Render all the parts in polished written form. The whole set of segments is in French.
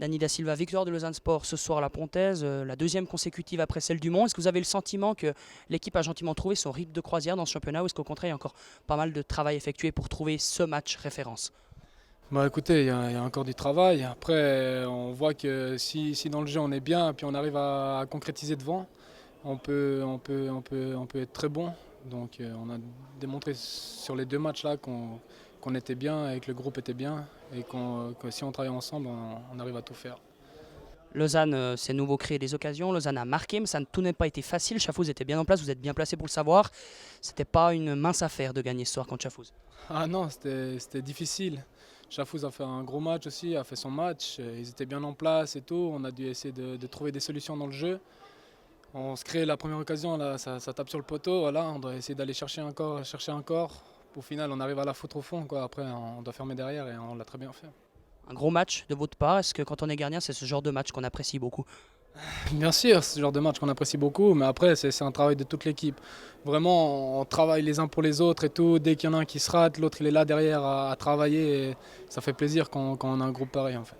Dany da Silva, victoire de Lausanne Sport ce soir à la Pontaise, la deuxième consécutive après celle du Mont. Est-ce que vous avez le sentiment que l'équipe a gentiment trouvé son rythme de croisière dans ce championnat ou est-ce qu'au contraire il y a encore pas mal de travail effectué pour trouver ce match référence? Bah écoutez, il y a encore du travail. Après, on voit que si dans le jeu on est bien, puis on arrive à concrétiser devant, on peut être très bon. Donc on a démontré sur les deux matchs là qu'on était bien et que le groupe était bien et que si on travaille ensemble, on arrive à tout faire. Lausanne s'est nouveau créé des occasions, Lausanne a marqué, mais tout n'a pas été facile. Schaffhouse était bien en place, vous êtes bien placé pour le savoir. C'était pas une mince affaire de gagner ce soir contre Schaffhouse. Ah non, c'était difficile. Schaffhouse a fait un gros match aussi, a fait son match. Ils étaient bien en place et tout. On a dû essayer de trouver des solutions dans le jeu. On se crée la première occasion, là, ça tape sur le poteau. Voilà, on doit essayer d'aller chercher encore, chercher encore. Au final, on arrive à la foutre au fond, quoi. Après, on doit fermer derrière et on l'a très bien fait. Un gros match de votre part, est-ce que quand on est gardien, c'est ce genre de match qu'on apprécie beaucoup? Bien sûr, c'est ce genre de match qu'on apprécie beaucoup, mais après, c'est un travail de toute l'équipe. Vraiment, on travaille les uns pour les autres et tout. Dès qu'il y en a un qui se rate, l'autre il est là derrière à travailler. Et ça fait plaisir quand on a un groupe pareil, en fait.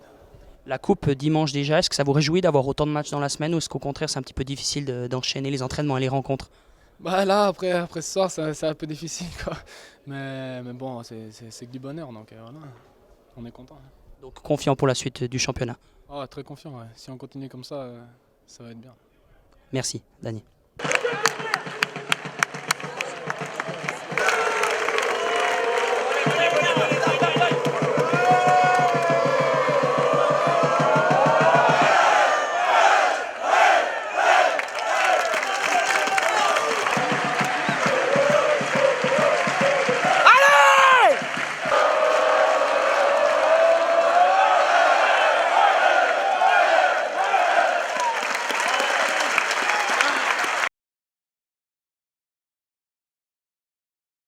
La coupe dimanche déjà, est-ce que ça vous réjouit d'avoir autant de matchs dans la semaine ou est-ce qu'au contraire c'est un petit peu difficile d'enchaîner les entraînements et les rencontres? Bah là, après ce soir, c'est un peu difficile, quoi. Mais bon, c'est que du bonheur, donc voilà, on est content. Donc confiant pour la suite du championnat. Ah, très confiant, ouais. Si on continue comme ça va être bien. Merci, Dany.